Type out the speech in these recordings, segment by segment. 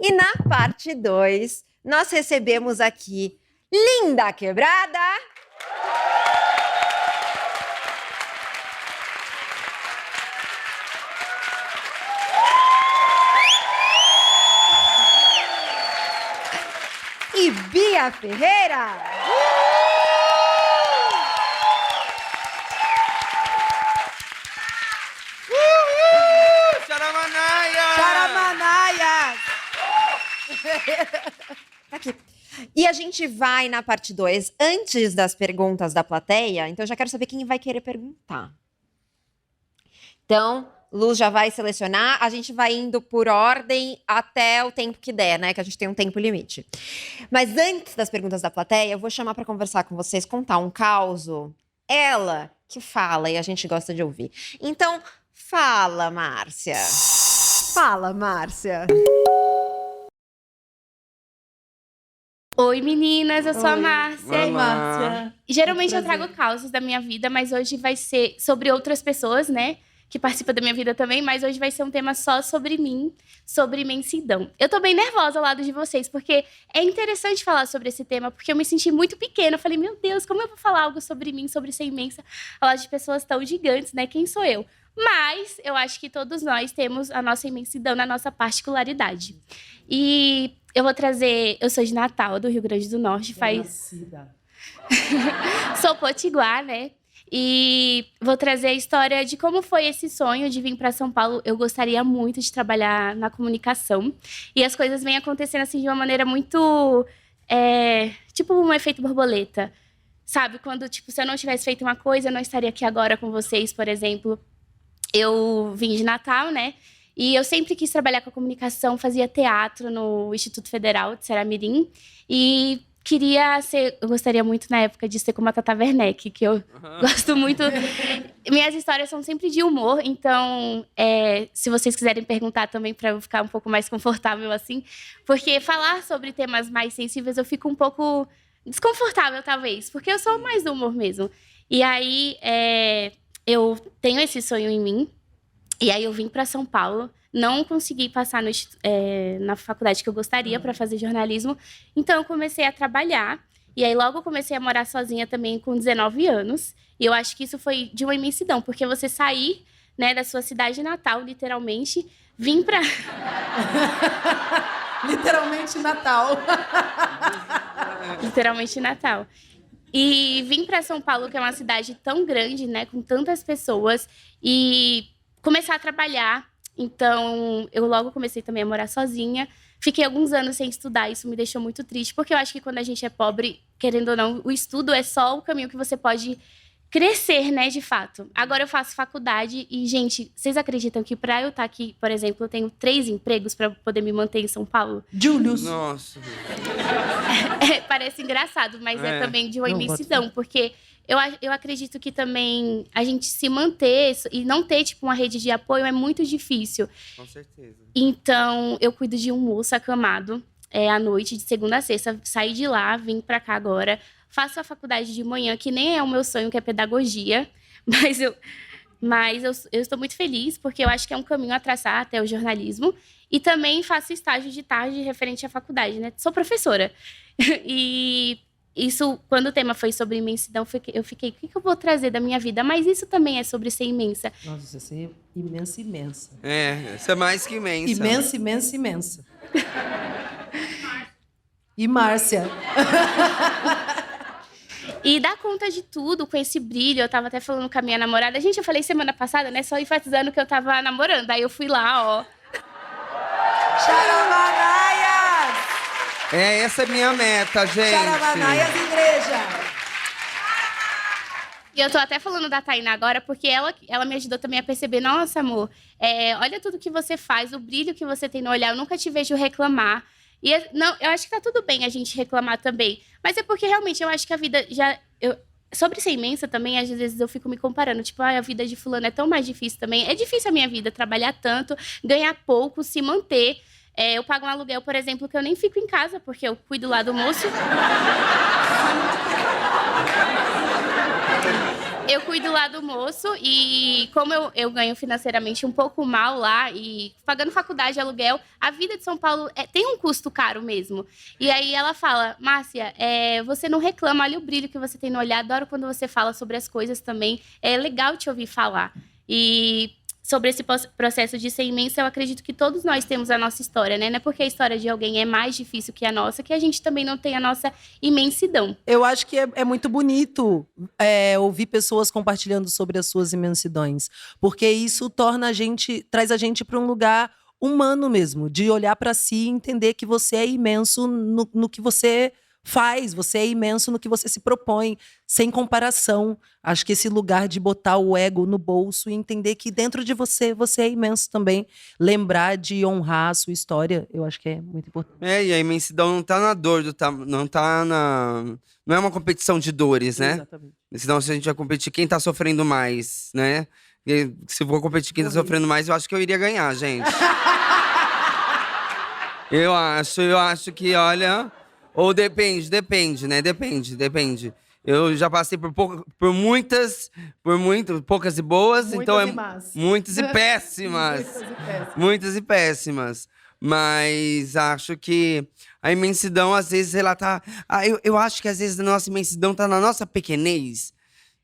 E na parte 2, nós recebemos aqui Linda Quebrada. E Bia Ferreira. Charamanaias! Charamanaias! Aqui. E a gente vai na parte 2, antes das perguntas da plateia, então eu já quero saber quem vai querer perguntar. Então, Luz já vai selecionar, a gente vai indo por ordem até o tempo que der, né? Que a gente tem um tempo limite. Mas antes das perguntas da plateia, eu vou chamar para conversar com vocês, contar um causo. Ela que fala e a gente gosta de ouvir. Então, fala, Márcia. Fala, Márcia. Oi, meninas, eu sou a Márcia. Olá. Márcia. Geralmente eu Prazer. trago causas da minha vida, mas hoje vai ser sobre outras pessoas, né? Que participam da minha vida também, mas hoje vai ser um tema só sobre mim, sobre imensidão. Eu tô bem nervosa ao lado de vocês, porque é interessante falar sobre esse tema, porque eu me senti muito pequena. Eu falei, meu Deus, como eu vou falar algo sobre mim, sobre ser imensa, ao lado de pessoas tão gigantes, né? Quem sou eu? Mas eu acho que todos nós temos a nossa imensidão na nossa particularidade. E eu vou trazer... Eu sou de Natal, do Rio Grande do Norte, Sou potiguar, né? E vou trazer a história de como foi esse sonho de vir para São Paulo. Eu gostaria muito de trabalhar na comunicação. E as coisas vêm acontecendo assim de uma maneira muito... tipo um efeito borboleta. Sabe? Quando, tipo, se eu não tivesse feito uma coisa, eu não estaria aqui agora com vocês, por exemplo. Eu vim de Natal, né? E eu sempre quis trabalhar com a comunicação, fazia teatro no Instituto Federal de Ceramirim. E queria ser... Eu gostaria muito, na época, de ser como a Tata Werneck, que eu gosto muito. Minhas histórias são sempre de humor, então, se vocês quiserem perguntar também, para eu ficar um pouco mais confortável, assim. Porque falar sobre temas mais sensíveis, eu fico um pouco desconfortável, talvez. Porque eu sou mais do humor mesmo. E aí, eu tenho esse sonho em mim. E aí eu vim para São Paulo, não consegui passar na faculdade que eu gostaria para fazer jornalismo, então eu comecei a trabalhar, e aí logo eu comecei a morar sozinha também com 19 anos, e eu acho que isso foi de uma imensidão, porque você sair, né, da sua cidade natal, literalmente, vim para... Literalmente Natal. Literalmente Natal. E vim para São Paulo, que é uma cidade tão grande, né, com tantas pessoas, e começar a trabalhar. Então, eu logo comecei também a morar sozinha. Fiquei alguns anos sem estudar, isso me deixou muito triste, porque eu acho que quando a gente é pobre, querendo ou não, o estudo é só o caminho que você pode crescer, né, de fato. Agora eu faço faculdade e, gente, vocês acreditam que para eu estar aqui, por exemplo, eu tenho 3 empregos para poder me manter em São Paulo? Julius. Nossa. Parece engraçado, mas é também de uma Não, imensidão, porque eu acredito que também a gente se manter e não ter, tipo, uma rede de apoio é muito difícil. Com certeza. Então, eu cuido de um moço acamado à noite, de segunda a sexta. Saí de lá, vim pra cá agora. Faço a faculdade de manhã, que nem é o meu sonho, que é pedagogia. Mas eu estou muito feliz, porque eu acho que é um caminho a traçar até o jornalismo. E também faço estágio de tarde referente à faculdade, né? Sou professora. E isso, quando o tema foi sobre imensidão, eu fiquei, o que eu vou trazer da minha vida? Mas isso também é sobre ser imensa. Nossa, você é imensa, imensa. Isso é mais que imensa. Imensa, imensa, imensa. E Márcia. E dar conta de tudo com esse brilho. Eu tava até falando com a minha namorada. Gente, eu falei semana passada, né? Só enfatizando que eu tava namorando. Aí eu fui lá, ó. Charamanaias! Essa é minha meta, gente. Charamanaias Igreja! E eu tô até falando da Tainá agora, porque ela me ajudou também a perceber, nossa, amor, olha tudo que você faz, o brilho que você tem no olhar, eu nunca te vejo reclamar. E não, eu acho que tá tudo bem a gente reclamar também. Mas é porque realmente eu acho que a vida já... sobre ser imensa também, às vezes eu fico me comparando. Tipo, a vida de fulano é tão mais difícil também. É difícil a minha vida, trabalhar tanto, ganhar pouco, se manter. Eu pago um aluguel, por exemplo, que eu nem fico em casa, porque eu cuido lá do moço. Eu cuido lá do moço e como eu ganho financeiramente um pouco mal lá e pagando faculdade, aluguel, a vida de São Paulo tem um custo caro mesmo. E aí ela fala, Márcia, você não reclama, olha o brilho que você tem no olhar, adoro quando você fala sobre as coisas também, é legal te ouvir falar. E sobre esse processo de ser imensa, eu acredito que todos nós temos a nossa história, né? Não é porque a história de alguém é mais difícil que a nossa, que a gente também não tem a nossa imensidão. Eu acho que é muito bonito ouvir pessoas compartilhando sobre as suas imensidões, porque isso traz a gente para um lugar humano mesmo, de olhar para si e entender que você é imenso no que você faz, você é imenso no que você se propõe, sem comparação. Acho que esse lugar de botar o ego no bolso e entender que dentro de você é imenso também. Lembrar de honrar a sua história, eu acho que é muito importante. E a imensidão não tá na dor, não é uma competição de dores, né? Exatamente. Senão, se a gente vai competir, quem tá sofrendo mais, né? E se for competir quem tá sofrendo mais, eu acho que eu iria ganhar, gente. Eu acho que, olha... Ou depende, né? Depende. Eu já passei por poucas e boas, muitas e péssimas. Muitas e péssimas. Mas acho que a imensidão, às vezes, ela tá... eu acho que, às vezes, a nossa imensidão tá na nossa pequenez.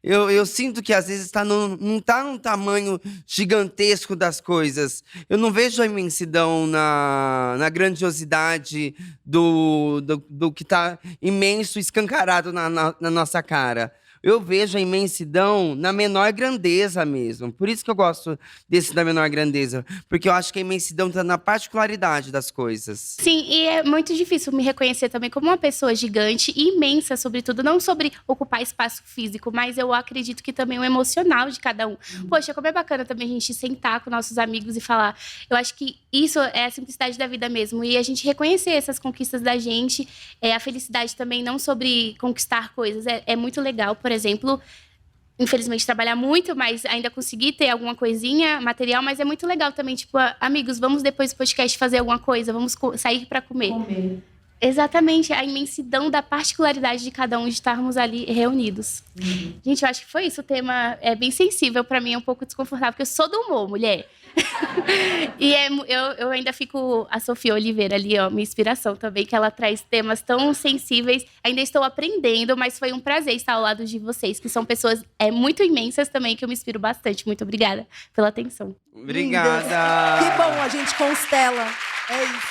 Eu sinto que, às vezes, não tá num tamanho gigantesco das coisas. Eu não vejo a imensidão na grandiosidade do que tá imenso, escancarado na nossa cara. Eu vejo a imensidão na menor grandeza mesmo. Por isso que eu gosto desse da menor grandeza. Porque eu acho que a imensidão está na particularidade das coisas. Sim, e é muito difícil me reconhecer também como uma pessoa gigante e imensa, sobretudo. Não sobre ocupar espaço físico, mas eu acredito que também o emocional de cada um. Poxa, como é bacana também a gente sentar com nossos amigos e falar. Eu acho que isso é a simplicidade da vida mesmo. E a gente reconhecer essas conquistas da gente. A felicidade também, não sobre conquistar coisas. É muito legal, por exemplo, infelizmente trabalhar muito, mas ainda conseguir ter alguma coisinha material, mas é muito legal também, tipo, amigos, vamos depois do podcast fazer alguma coisa, vamos sair para comer. Exatamente, a imensidão da particularidade de cada um de estarmos ali reunidos. Gente, eu acho que foi isso, o tema é bem sensível para mim, é um pouco desconfortável, porque eu sou do humor, mulher. E eu ainda fico... A Sofia Oliveira ali, ó, minha inspiração também, que ela traz temas tão sensíveis. Ainda estou aprendendo, mas foi um prazer estar ao lado de vocês, que são pessoas muito imensas também, que eu me inspiro bastante. Muito obrigada pela atenção. Obrigada! Que bom, a gente constela. É isso.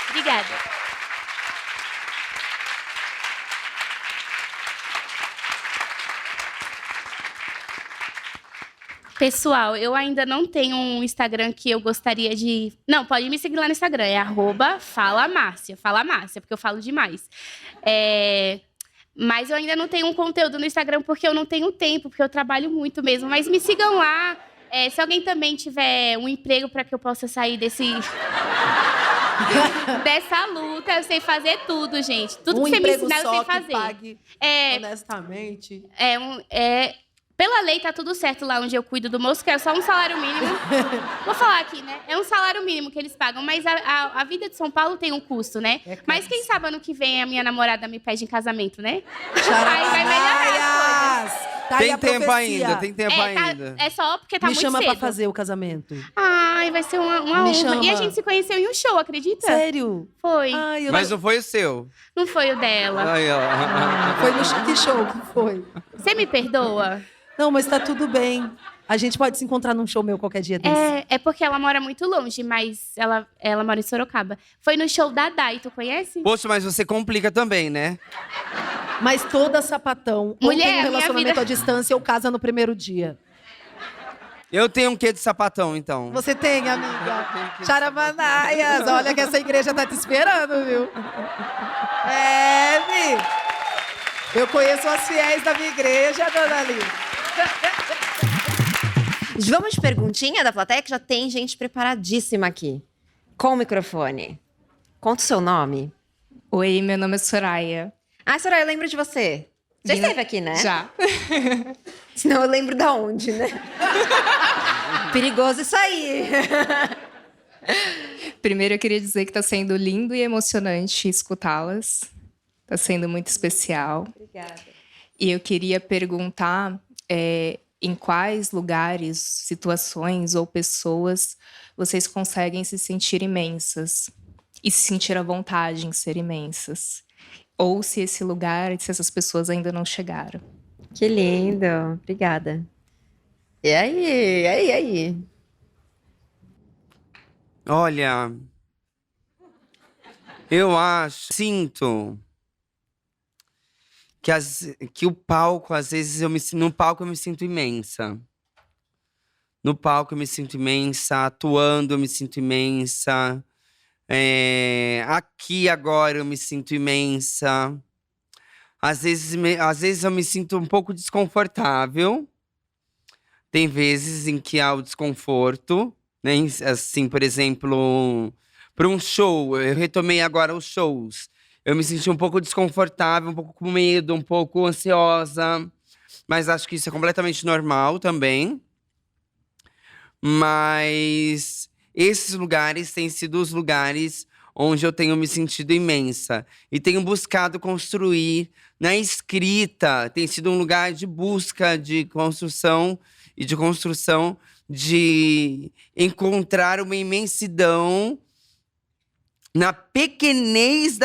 Obrigada. Pessoal, eu ainda não tenho um Instagram que eu gostaria de... Não, pode me seguir lá no Instagram, é @FalaMárcia. Fala Márcia, porque eu falo demais. Mas eu ainda não tenho um conteúdo no Instagram porque eu não tenho tempo, porque eu trabalho muito mesmo. Mas me sigam lá. Se alguém também tiver um emprego para que eu possa sair dessa luta, eu sei fazer tudo, gente. Tudo que você me ensinar, eu sei fazer. Pague honestamente. Pela lei, tá tudo certo lá onde eu cuido do moço, que é só um salário mínimo. Vou falar aqui, né? É um salário mínimo que eles pagam, mas a vida de São Paulo tem um custo, né? Mas quem sabe ano que vem a minha namorada me pede em casamento, né? Aí vai melhorar as coisas. Tá Tem tempo ainda. É só porque tá Me muito chama cedo. pra fazer o casamento. Ai, vai ser uma Me honra. chama. E a gente se conheceu em um show, acredita? Sério? Foi. Ai, Mas não foi o seu. Não foi o dela. Aí, ó. Foi no que show que foi? Você me perdoa? Não, mas tá tudo bem. A gente pode se encontrar num show meu qualquer dia desse. É porque ela mora muito longe, mas ela mora em Sorocaba. Foi no show da Dai, tu conhece? Poxa, mas você complica também, né? Mas toda sapatão, ou Mulher, tem um minha relacionamento vida- à distância ou casa no primeiro dia. Eu tenho um quê de sapatão, então? Você tem, amiga? Charamanaias, olha que essa igreja tá te esperando, viu? Vi. Eu conheço as fiéis da minha igreja, dona Liz. Vamos de perguntinha da plateia, que já tem gente preparadíssima aqui. Com o microfone. Conta o seu nome. Oi, meu nome é Soraya. Ah, Soraya, eu lembro de você. Já esteve aqui, né? Já. Senão eu lembro da onde, né? Perigoso isso aí. Primeiro eu queria dizer que tá sendo lindo e emocionante escutá-las. Tá sendo muito especial. Obrigada. E eu queria perguntar em quais lugares, situações ou pessoas vocês conseguem se sentir imensas e se sentir à vontade em ser imensas. Ou se esse lugar, se essas pessoas ainda não chegaram. Que lindo. Obrigada. E aí? Olha, sinto que o palco, às vezes, no palco eu me sinto imensa. No palco eu me sinto imensa, atuando eu me sinto imensa. Aqui agora eu me sinto imensa. Às vezes eu me sinto um pouco desconfortável. Tem vezes em que há o desconforto, né? Assim, por exemplo, para um show, eu retomei agora os shows. Eu me senti um pouco desconfortável, um pouco com medo, um pouco ansiosa. Mas acho que isso é completamente normal também. Mas esses lugares têm sido os lugares onde eu tenho me sentido imensa. E tenho buscado construir na escrita. Tem sido um lugar de busca, de construção de encontrar uma imensidão na pequenez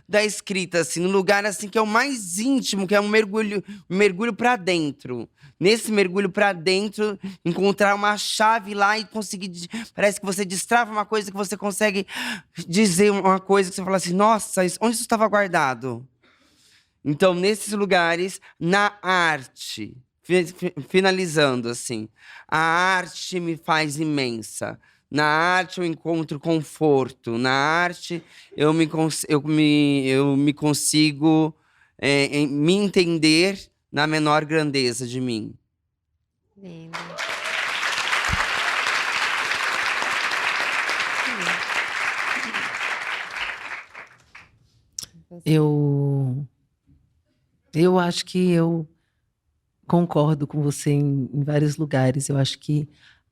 da escrita, assim, no lugar assim que é o mais íntimo, que é um mergulho para dentro. Nesse mergulho para dentro, encontrar uma chave lá e conseguir. Parece que você destrava uma coisa, que você consegue dizer uma coisa que você fala assim: nossa, onde isso estava guardado? Então, nesses lugares, na arte, finalizando assim, a arte me faz imensa. Na arte eu encontro conforto. Na arte eu me consigo me entender na menor grandeza de mim. Lindo. Eu acho que eu concordo com você em vários lugares. Eu acho que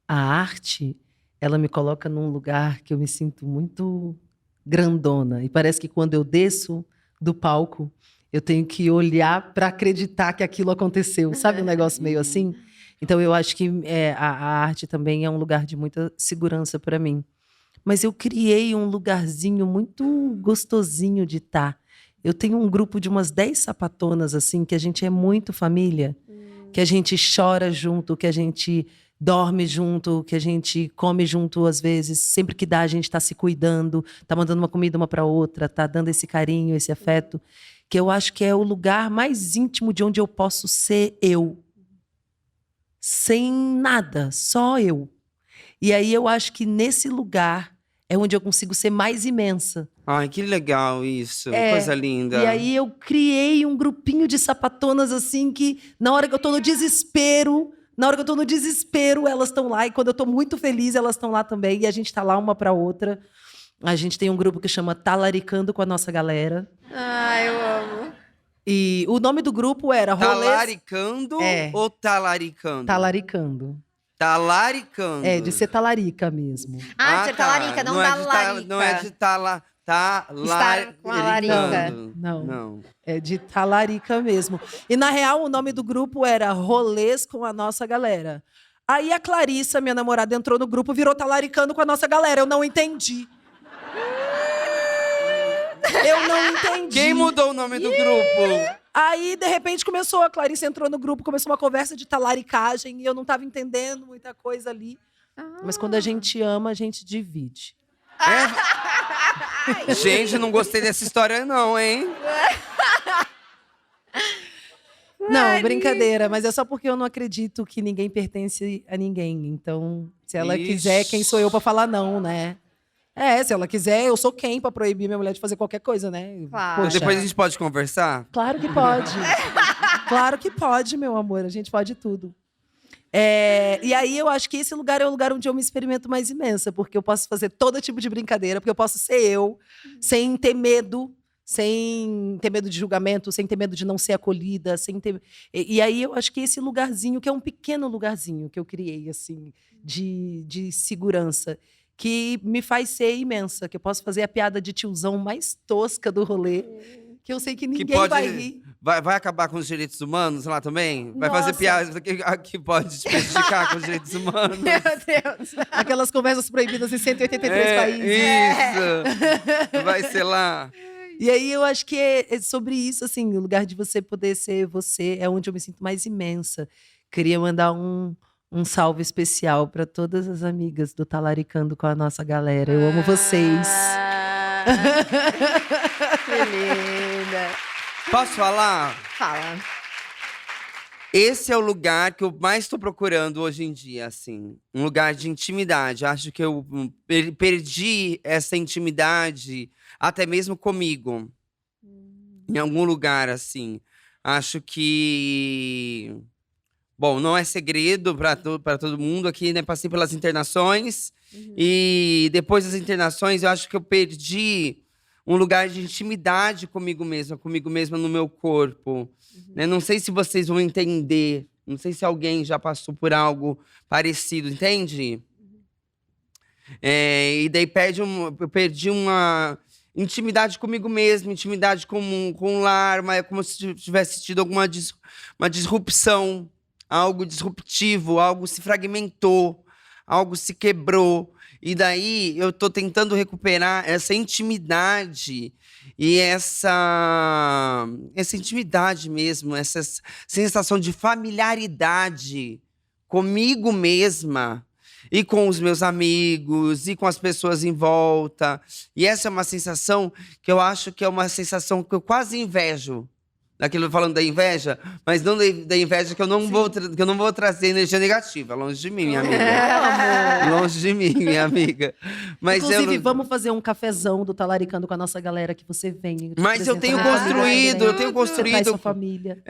a arte, ela me coloca num lugar que eu me sinto muito grandona. E parece que quando eu desço do palco, eu tenho que olhar para acreditar que aquilo aconteceu. Sabe um negócio meio assim? Então, eu acho que a arte também é um lugar de muita segurança para mim. Mas eu criei um lugarzinho muito gostosinho de estar. Eu tenho um grupo de umas 10 sapatonas, assim, que a gente é muito família. Que a gente chora junto, que a gente dorme junto, que a gente come junto às vezes. Sempre que dá, a gente está se cuidando, está mandando uma comida uma para outra, está dando esse carinho, esse afeto. Que eu acho que é o lugar mais íntimo de onde eu posso ser eu. Sem nada, só eu. E aí eu acho que nesse lugar é onde eu consigo ser mais imensa. Ai, que legal isso. Coisa linda. E aí eu criei um grupinho de sapatonas assim que na hora que eu tô no desespero, elas estão lá, e quando eu tô muito feliz, elas estão lá também, e a gente tá lá uma pra outra. A gente tem um grupo que chama Talaricando com a Nossa Galera. Ah, eu amo. E o nome do grupo era Talaricando ou talaricando? Talaricando. Talaricando. É, de ser talarica mesmo. Ah, de ser talarica, não da larica. Não é de Estar com a larica. Não. É de talarica mesmo. E, na real, o nome do grupo era Rolês com a Nossa Galera. Aí a Clarissa, minha namorada, entrou no grupo, virou Talaricando com a Nossa Galera. Eu não entendi. Eu não entendi. Quem mudou o nome do grupo? Aí, de repente, a Clarissa entrou no grupo, começou uma conversa de talaricagem, e eu não estava entendendo muita coisa ali. Mas quando a gente ama, a gente divide. Gente, eu não gostei dessa história não, hein? Não, brincadeira, mas é só porque eu não acredito que ninguém pertence a ninguém. Então, se ela quiser, quem sou eu para falar não, né? Se ela quiser, eu sou quem para proibir minha mulher de fazer qualquer coisa, né? Claro. Poxa. Depois a gente pode conversar? Claro que pode. Claro que pode, meu amor. A gente pode tudo. E aí eu acho que esse lugar é o lugar onde eu me experimento mais imensa, porque eu posso fazer todo tipo de brincadeira, porque eu posso ser eu, sem ter medo de julgamento, sem ter medo de não ser acolhida, E aí eu acho que esse lugarzinho, que é um pequeno lugarzinho que eu criei, assim, de segurança, que me faz ser imensa, que eu posso fazer a piada de tiozão mais tosca do rolê, que eu sei que ninguém vai rir. vai acabar com os direitos humanos lá também? Vai Nossa. fazer piada que pode te prejudicar com os direitos humanos? Meu Deus. Aquelas conversas proibidas em 183 países. Isso! Vai ser lá. E aí eu acho que é sobre isso, assim, o lugar de você poder ser você é onde eu me sinto mais imensa. Queria mandar um salve especial para todas as amigas do Talaricando com a nossa galera. Eu amo vocês. Que linda. Posso falar? Fala. Esse é o lugar que eu mais estou procurando hoje em dia, assim. Um lugar de intimidade. Acho que eu perdi essa intimidade até mesmo comigo. Em algum lugar, assim. Acho que... Bom, não é segredo para todo mundo aqui, né? Passei pelas internações. E depois das internações, eu acho que eu perdi um lugar de intimidade comigo mesma no meu corpo. Né? Não sei se vocês vão entender. Não sei se alguém já passou por algo parecido, entende? E daí eu perdi uma intimidade comigo mesmo, intimidade com o lar, mas é como se tivesse tido uma disrupção, algo disruptivo, algo se fragmentou, algo se quebrou. E daí eu tô tentando recuperar essa intimidade e essa intimidade mesmo, essa sensação de familiaridade comigo mesma e com os meus amigos e com as pessoas em volta. E essa é uma sensação que eu acho que é uma sensação que eu quase invejo. Daquilo falando da inveja, mas não da inveja que eu não vou trazer energia negativa. Longe de mim, minha amiga. Longe de mim, minha amiga. Mas inclusive, vamos fazer um cafezão do Talaricando com a nossa galera, que você vem. Mas eu tenho construído. Você traz sua família.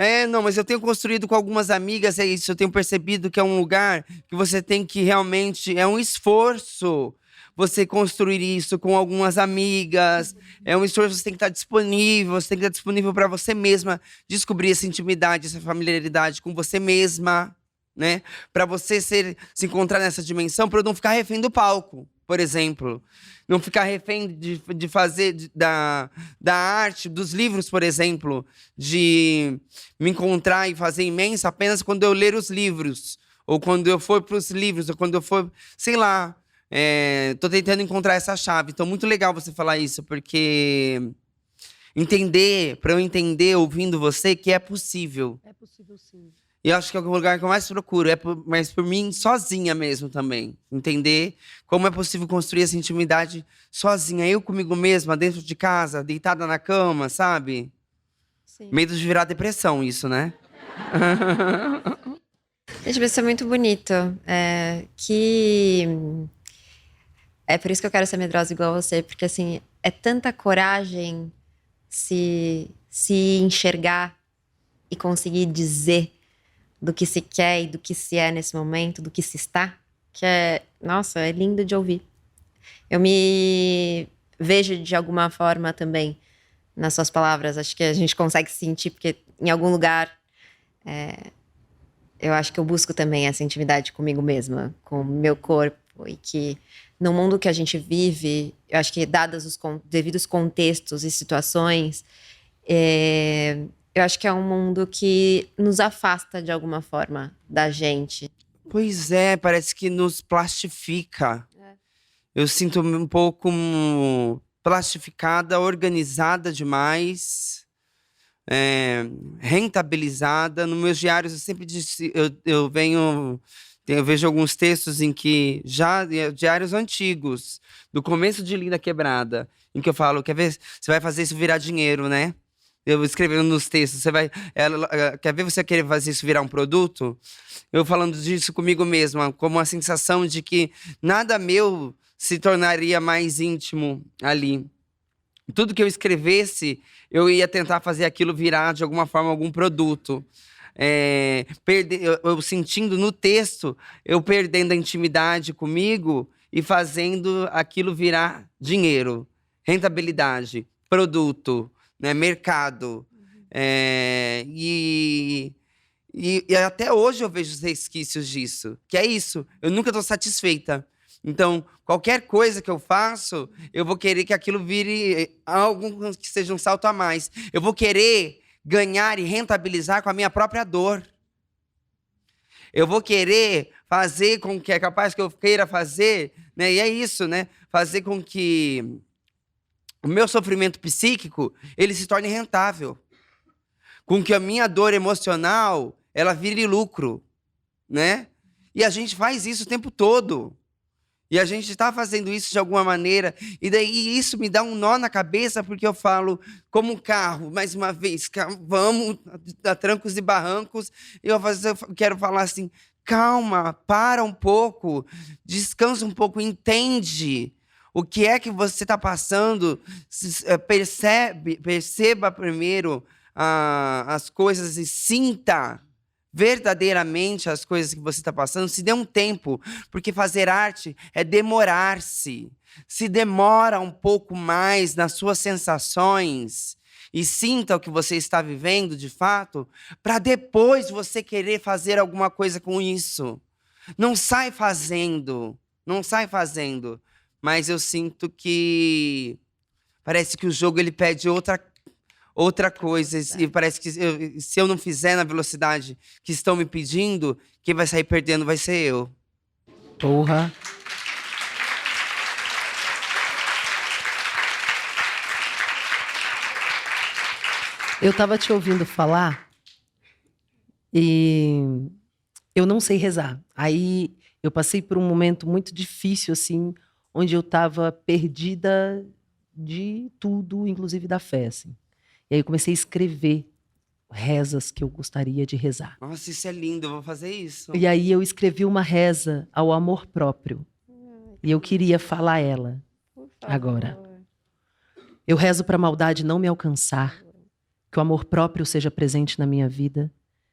Mas eu tenho construído com algumas amigas, é isso. Eu tenho percebido que é um lugar que você tem que realmente... É um esforço você construir isso com algumas amigas. É um esforço, você tem que estar disponível. Você tem que estar disponível para você mesma descobrir essa intimidade, essa familiaridade com você mesma, né? Para você se encontrar nessa dimensão, para eu não ficar refém do palco, por exemplo. Não ficar refém de fazer da arte, dos livros, por exemplo. De me encontrar e fazer imensa apenas quando eu ler os livros. Ou quando eu for para os livros, ou quando eu for, sei lá. Tô tentando encontrar essa chave. Então, muito legal você falar isso, porque para eu entender, ouvindo você, que é possível. É possível, sim. E eu acho que é o lugar que eu mais procuro, mas por mim, sozinha mesmo também. Entender como é possível construir essa intimidade sozinha. Eu comigo mesma, dentro de casa, deitada na cama, sabe? Sim. Medo de virar depressão, isso, né? Gente, isso é muito bonito. É por isso que eu quero ser medrosa igual a você, porque assim, é tanta coragem se enxergar e conseguir dizer do que se quer e do que se é nesse momento, do que se está, que nossa, é lindo de ouvir. Eu me vejo de alguma forma também nas suas palavras, acho que a gente consegue sentir, porque em algum lugar eu acho que eu busco também essa intimidade comigo mesma, com o meu corpo, e que no mundo que a gente vive, eu acho que dados os devidos contextos e situações, eu acho que é um mundo que nos afasta de alguma forma da gente. Pois é, parece que nos plastifica. Eu sinto um pouco plastificada, organizada demais, rentabilizada. Nos meus diários, eu sempre disse, eu vejo alguns textos em que, diários antigos, do começo de Linda Quebrada, em que eu falo, quer ver, você vai fazer isso virar dinheiro, né? Eu escrevendo nos textos, quer ver você querer fazer isso virar um produto? Eu falando disso comigo mesma, como uma sensação de que nada meu se tornaria mais íntimo ali. Tudo que eu escrevesse, eu ia tentar fazer aquilo virar, de alguma forma, algum produto. Eu sentindo no texto, eu perdendo a intimidade comigo e fazendo aquilo virar dinheiro, rentabilidade, produto, né, mercado. E até hoje eu vejo os resquícios disso, que é isso, eu nunca estou satisfeita. Então, qualquer coisa que eu faço, eu vou querer que aquilo vire algo que seja um salto a mais. Eu vou querer ganhar e rentabilizar com a minha própria dor. Eu vou querer fazer com que é capaz que eu queira fazer, né? E é isso, né? Fazer com que o meu sofrimento psíquico, ele se torne rentável. Com que a minha dor emocional, ela vire lucro, né? E a gente faz isso o tempo todo. E a gente está fazendo isso de alguma maneira. E daí isso me dá um nó na cabeça, porque eu falo, como um carro, mais uma vez, vamos a trancos e barrancos. E eu quero falar assim, calma, para um pouco, descansa um pouco, entende o que é que você está passando, perceba primeiro as coisas e sinta verdadeiramente as coisas que você está passando, se dê um tempo, porque fazer arte é demorar-se. Se demora um pouco mais nas suas sensações e sinta o que você está vivendo de fato, para depois você querer fazer alguma coisa com isso. Não sai fazendo, mas eu sinto que parece que o jogo ele pede outra coisa, e parece que se eu não fizer na velocidade que estão me pedindo, quem vai sair perdendo vai ser eu. Porra. Eu tava te ouvindo falar e eu não sei rezar. Aí eu passei por um momento muito difícil, assim, onde eu tava perdida de tudo, inclusive da fé, assim. E aí eu comecei a escrever rezas que eu gostaria de rezar. Nossa, isso é lindo, eu vou fazer isso. E aí eu escrevi uma reza ao amor próprio. E eu queria falar ela agora. Eu rezo para a maldade não me alcançar, que o amor próprio seja presente na minha vida,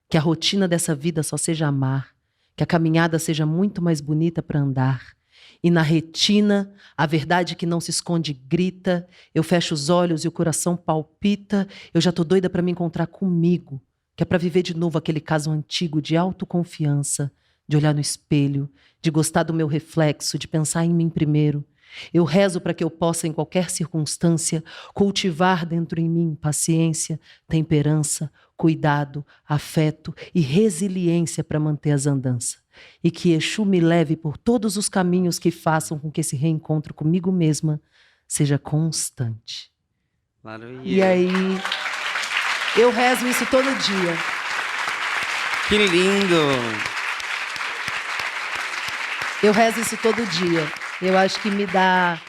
que a rotina dessa vida só seja amar, que a caminhada seja muito mais bonita para andar. E na retina, a verdade que não se esconde grita, eu fecho os olhos e o coração palpita, eu já tô doida para me encontrar comigo, que é para viver de novo aquele caso antigo de autoconfiança, de olhar no espelho, de gostar do meu reflexo, de pensar em mim primeiro. Eu rezo para que eu possa, em qualquer circunstância, cultivar dentro em mim paciência, temperança, cuidado, afeto e resiliência para manter as andanças. E que Exu me leve por todos os caminhos que façam com que esse reencontro comigo mesma seja constante. E aí, eu rezo isso todo dia. Que lindo! Eu rezo isso todo dia. Eu acho que me dá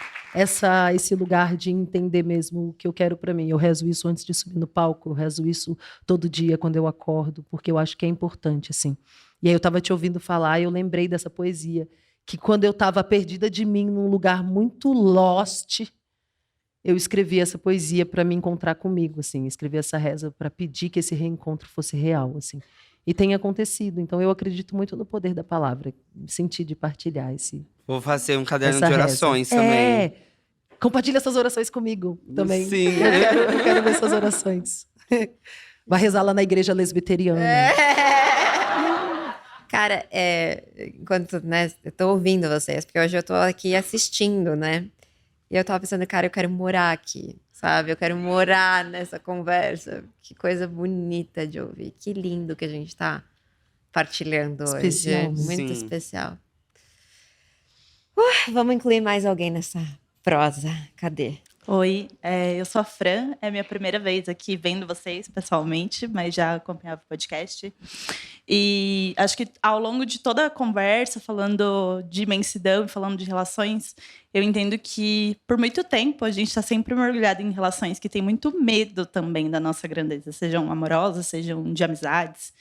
esse lugar de entender mesmo o que eu quero para mim. Eu rezo isso antes de subir no palco, eu rezo isso todo dia quando eu acordo, porque eu acho que é importante, assim. E aí eu estava te ouvindo falar e eu lembrei dessa poesia, que quando eu estava perdida de mim, num lugar muito lost, eu escrevi essa poesia para me encontrar comigo, assim. Escrevi essa reza para pedir que esse reencontro fosse real, assim. E tem acontecido. Então eu acredito muito no poder da palavra. Senti de partilhar esse... Vou fazer um caderno de orações também. É. Compartilha suas orações comigo também. Sim. Eu quero ver suas orações. Vai rezar lá na igreja lesbiteriana. Cara, enquanto, né, eu tô ouvindo vocês, porque hoje eu tô aqui assistindo, né? E eu tava pensando, cara, eu quero morar aqui, sabe? Eu quero morar nessa conversa. Que coisa bonita de ouvir. Que lindo que a gente tá partilhando Especial, hoje. Muito sim. especial. Vamos incluir mais alguém nessa prosa. Cadê? Oi, eu sou a Fran, é minha primeira vez aqui vendo vocês pessoalmente, mas já acompanhava o podcast. E acho que ao longo de toda a conversa, falando de imensidão e falando de relações, eu entendo que por muito tempo a gente está sempre mergulhado em relações que tem muito medo também da nossa grandeza, sejam amorosas, sejam de amizades.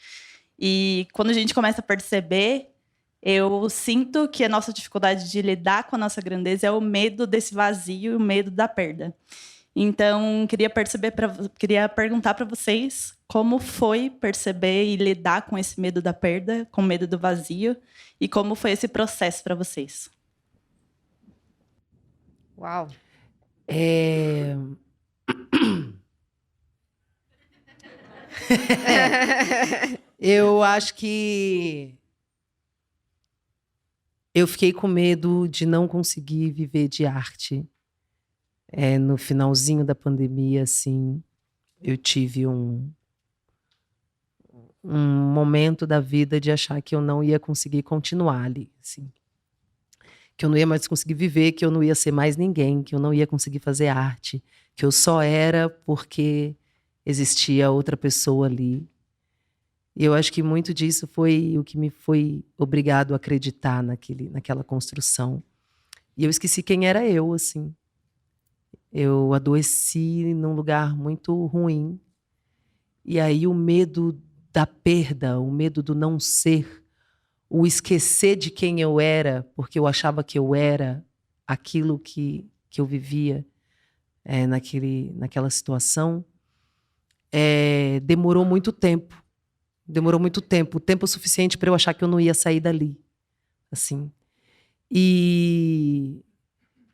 E quando a gente começa a perceber, eu sinto que a nossa dificuldade de lidar com a nossa grandeza é o medo desse vazio e o medo da perda. Então, queria perguntar para vocês como foi perceber e lidar com esse medo da perda, com o medo do vazio, e como foi esse processo para vocês. Uau. Eu acho que eu fiquei com medo de não conseguir viver de arte. No finalzinho da pandemia, assim, eu tive um um momento da vida de achar que eu não ia conseguir continuar ali, assim. Que eu não ia mais conseguir viver, que eu não ia ser mais ninguém, que eu não ia conseguir fazer arte, que eu só era porque existia outra pessoa ali. E eu acho que muito disso foi o que me foi obrigado a acreditar naquela construção. E eu esqueci quem era eu, assim. Eu adoeci num lugar muito ruim. E aí o medo da perda, o medo do não ser, o esquecer de quem eu era, porque eu achava que eu era aquilo que eu vivia naquela situação, demorou muito tempo. Demorou muito tempo, o tempo suficiente para eu achar que eu não ia sair dali, assim. E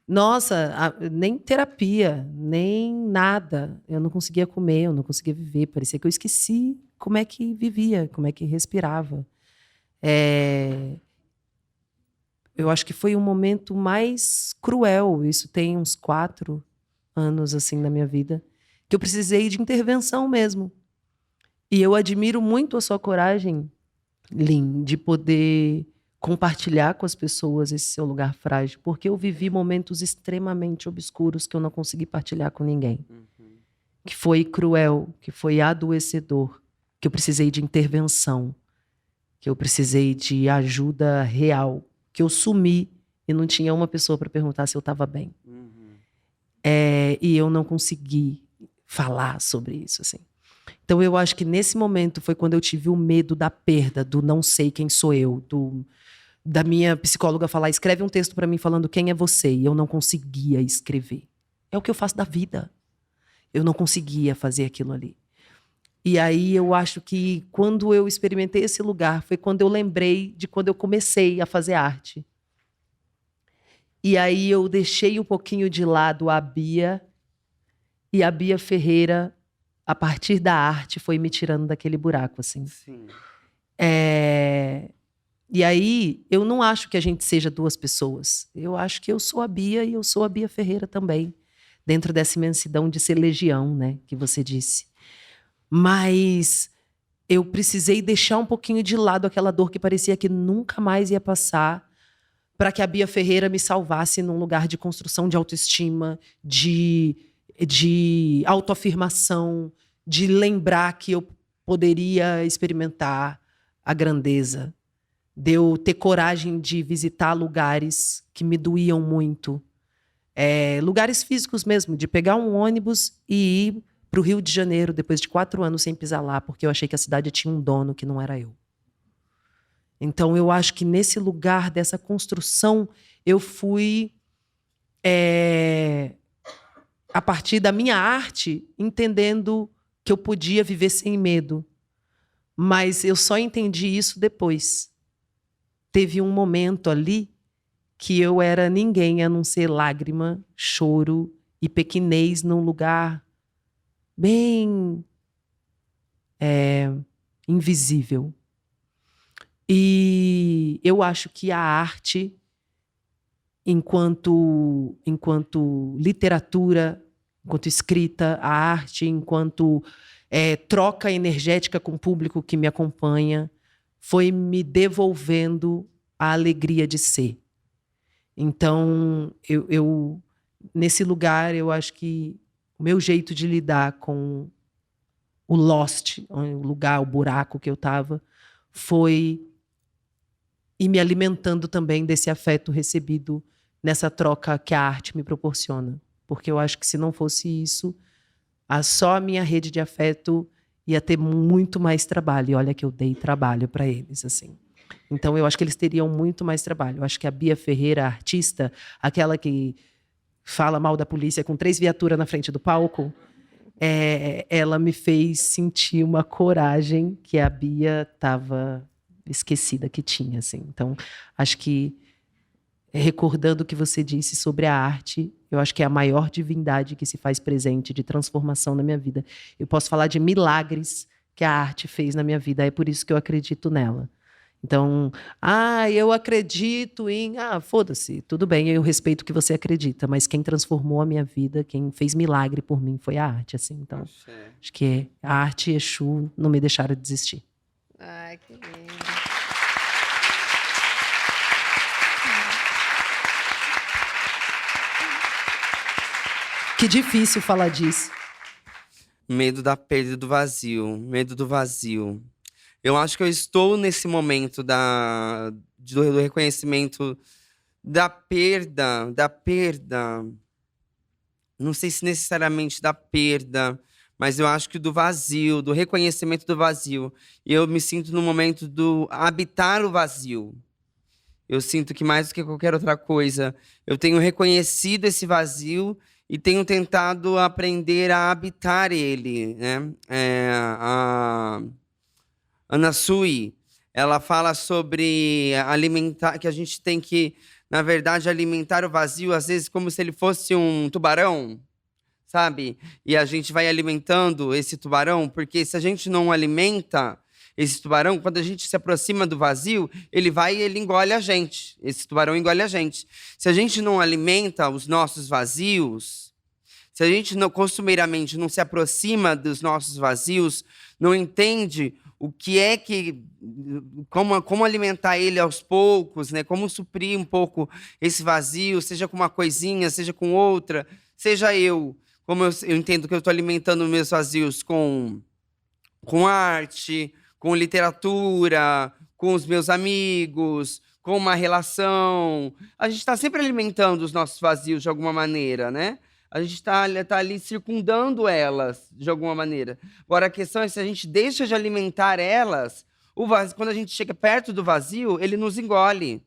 nossa, nem terapia, nem nada. Eu não conseguia comer, eu não conseguia viver. Parecia que eu esqueci como é que vivia, como é que respirava. Eu acho que foi o momento mais cruel. Isso tem uns 4 anos assim na minha vida, que eu precisei de intervenção mesmo. E eu admiro muito a sua coragem, Lin, de poder compartilhar com as pessoas esse seu lugar frágil, porque eu vivi momentos extremamente obscuros que eu não consegui partilhar com ninguém. Que foi cruel, que foi adoecedor, que eu precisei de intervenção, que eu precisei de ajuda real, que eu sumi e não tinha uma pessoa para perguntar se eu estava bem. E eu não consegui falar sobre isso, assim. Então eu acho que nesse momento foi quando eu tive o medo da perda, do não sei quem sou eu, da minha psicóloga falar, escreve um texto para mim falando quem é você, e eu não conseguia escrever. É o que eu faço da vida. Eu não conseguia fazer aquilo ali. E aí eu acho que quando eu experimentei esse lugar foi quando eu lembrei de quando eu comecei a fazer arte. E aí eu deixei um pouquinho de lado a Bia, e a Bia Ferreira, a partir da arte, foi me tirando daquele buraco, assim. Sim. E aí, eu não acho que a gente seja 2 pessoas. Eu acho que eu sou a Bia e eu sou a Bia Ferreira também. Dentro dessa imensidão de ser legião, né? Que você disse. Mas eu precisei deixar um pouquinho de lado aquela dor que parecia que nunca mais ia passar, para que a Bia Ferreira me salvasse num lugar de construção de autoestima, de autoafirmação, de lembrar que eu poderia experimentar a grandeza, de eu ter coragem de visitar lugares que me doíam muito, lugares físicos mesmo, de pegar um ônibus e ir para o Rio de Janeiro depois de 4 anos sem pisar lá, porque eu achei que a cidade tinha um dono que não era eu. Então eu acho que nesse lugar dessa construção eu fui a partir da minha arte, entendendo que eu podia viver sem medo. Mas eu só entendi isso depois. Teve um momento ali que eu era ninguém a não ser lágrima, choro e pequenez num lugar bem invisível. E eu acho que a arte, enquanto literatura, enquanto escrita, a arte, enquanto troca energética com o público que me acompanha, foi me devolvendo a alegria de ser. Então, eu nesse lugar, eu acho que o meu jeito de lidar com o lost, o lugar, o buraco que eu estava, foi ir me alimentando também desse afeto recebido nessa troca que a arte me proporciona. Porque eu acho que se não fosse isso, só a minha rede de afeto ia ter muito mais trabalho. E olha que eu dei trabalho para eles, assim. Então eu acho que eles teriam muito mais trabalho. Eu acho que a Bia Ferreira, a artista, aquela que fala mal da polícia com 3 viaturas na frente do palco, ela me fez sentir uma coragem que a Bia estava esquecida que tinha, assim. Então acho que, recordando o que você disse sobre a arte, eu acho que é a maior divindade que se faz presente de transformação na minha vida. Eu posso falar de milagres que a arte fez na minha vida, é por isso que eu acredito nela. Então, eu acredito em... foda-se, tudo bem, eu respeito o que você acredita, mas quem transformou a minha vida, quem fez milagre por mim foi a arte, assim. Então, acho que a arte e Exu não me deixaram desistir. Ai, que lindo. Que difícil falar disso. Medo da perda do vazio. Medo do vazio. Eu acho que eu estou nesse momento do reconhecimento da perda. Não sei se necessariamente da perda, mas eu acho que do vazio, do reconhecimento do vazio. E eu me sinto no momento do habitar o vazio. Eu sinto que mais do que qualquer outra coisa, eu tenho reconhecido esse vazio e tenho tentado aprender a habitar ele, né? A Ana Sui, ela fala sobre alimentar, que a gente tem que, na verdade, alimentar o vazio, às vezes como se ele fosse um tubarão, sabe? E a gente vai alimentando esse tubarão, porque se a gente não alimenta esse tubarão, quando a gente se aproxima do vazio, ele vai e ele engole a gente. Esse tubarão engole a gente. Se a gente não alimenta os nossos vazios, se a gente não, costumeiramente não se aproxima dos nossos vazios, não entende o que é que... Como alimentar ele aos poucos, né? Como suprir um pouco esse vazio, seja com uma coisinha, seja com outra, seja eu. Como eu entendo que eu estou alimentando meus vazios com arte, com literatura, com os meus amigos, com uma relação. A gente está sempre alimentando os nossos vazios de alguma maneira, né? A gente está ali circundando elas de alguma maneira. Agora, a questão é se a gente deixa de alimentar elas, quando a gente chega perto do vazio, ele nos engole.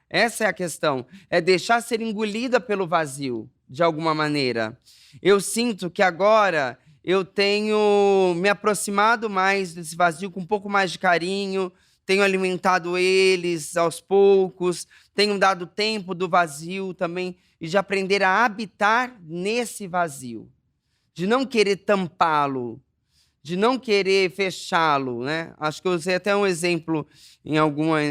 Essa é a questão. É deixar ser engolida pelo vazio, de alguma maneira. Eu sinto que agora eu tenho me aproximado mais desse vazio com um pouco mais de carinho, tenho alimentado eles aos poucos, tenho dado tempo do vazio também, e de aprender a habitar nesse vazio, de não querer tampá-lo, de não querer fechá-lo, né? Acho que eu usei até um exemplo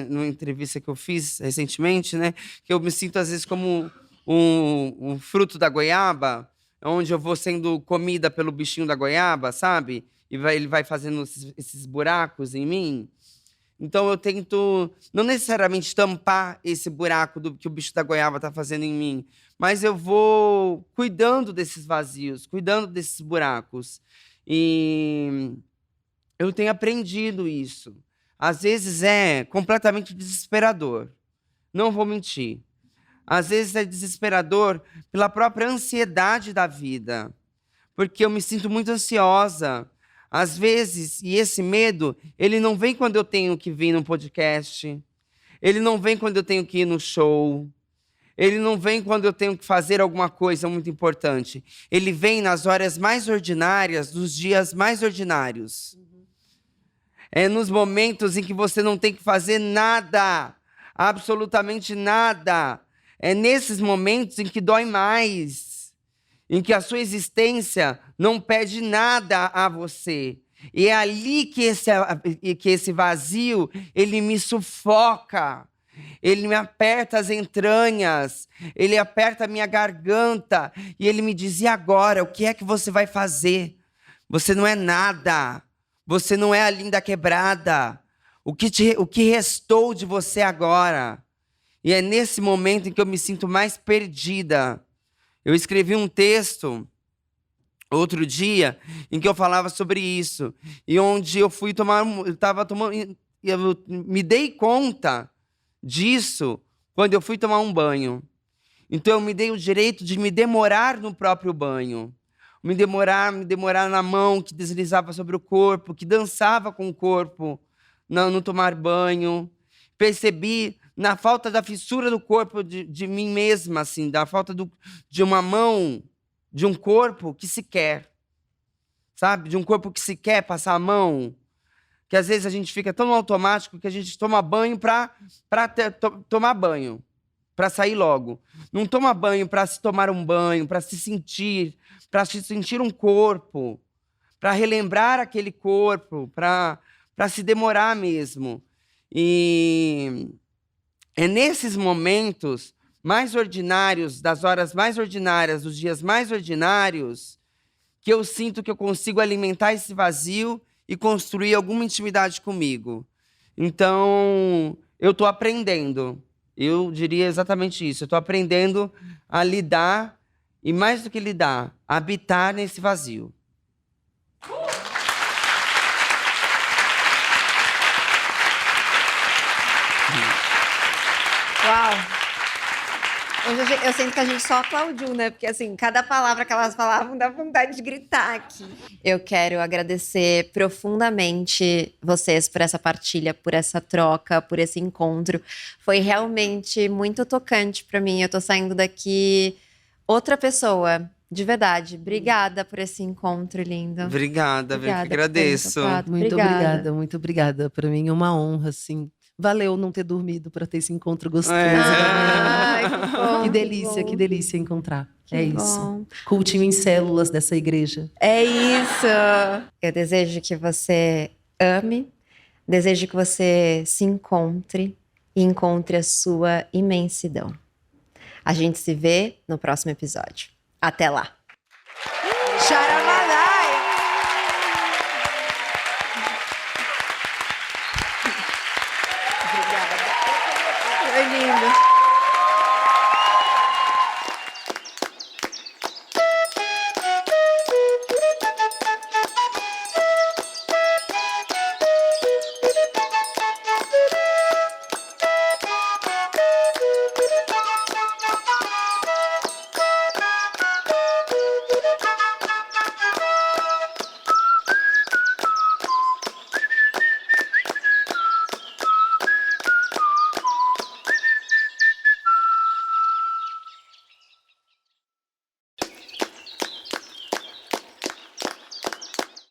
numa entrevista que eu fiz recentemente, né? Que eu me sinto às vezes como um fruto da goiaba, onde eu vou sendo comida pelo bichinho da goiaba, sabe? E ele vai fazendo esses buracos em mim. Então eu tento não necessariamente tampar esse buraco que o bicho da goiaba está fazendo em mim, mas eu vou cuidando desses vazios, cuidando desses buracos. E eu tenho aprendido isso. Às vezes é completamente desesperador. Não vou mentir. Às vezes é desesperador pela própria ansiedade da vida, porque eu me sinto muito ansiosa. Às vezes, e esse medo, ele não vem quando eu tenho que vir num podcast, ele não vem quando eu tenho que ir no show, ele não vem quando eu tenho que fazer alguma coisa muito importante. Ele vem nas horas mais ordinárias, dos dias mais ordinários. É nos momentos em que você não tem que fazer nada, absolutamente nada. É nesses momentos em que dói mais, em que a sua existência não pede nada a você. E é ali que esse vazio, ele me sufoca, ele me aperta as entranhas, ele aperta a minha garganta, e ele me diz, e agora, o que é que você vai fazer? Você não é nada, você não é a linda quebrada, o que restou de você agora? E é nesse momento em que eu me sinto mais perdida. Eu escrevi um texto outro dia em que eu falava sobre isso, e onde eu me dei conta disso quando eu fui tomar um banho. Então eu me dei o direito de me demorar no próprio banho, me demorar na mão que deslizava sobre o corpo, que dançava com o corpo no tomar banho. Percebi na falta da fissura do corpo de mim mesma, assim, da falta de uma mão, de um corpo que se quer, sabe? De um corpo que se quer passar a mão, que às vezes a gente fica tão automático que a gente toma banho para tomar banho, para sair logo. Não toma banho para se tomar um banho, para se sentir um corpo, para relembrar aquele corpo, para se demorar mesmo. E é nesses momentos mais ordinários, das horas mais ordinárias, dos dias mais ordinários, que eu sinto que eu consigo alimentar esse vazio e construir alguma intimidade comigo. Então, eu tô aprendendo. Eu diria exatamente isso. Eu tô aprendendo a lidar, e mais do que lidar, habitar nesse vazio. Uau! Hoje eu sinto que a gente só aplaudiu, né? Porque, assim, cada palavra que elas falavam dá vontade de gritar aqui. Eu quero agradecer profundamente vocês por essa partilha, por essa troca, por esse encontro. Foi realmente muito tocante pra mim. Eu tô saindo daqui outra pessoa, de verdade. Obrigada por esse encontro lindo. Obrigada, eu que agradeço. Muito obrigada. Pra mim é uma honra, assim. Valeu não ter dormido pra ter esse encontro gostoso. Ai, que bom, que delícia encontrar. Que é bom. isso. Cultinho em células dessa igreja. É isso. Eu desejo que você ame, desejo que você se encontre e encontre a sua imensidão. A gente se vê no próximo episódio. Até lá. Xaramá!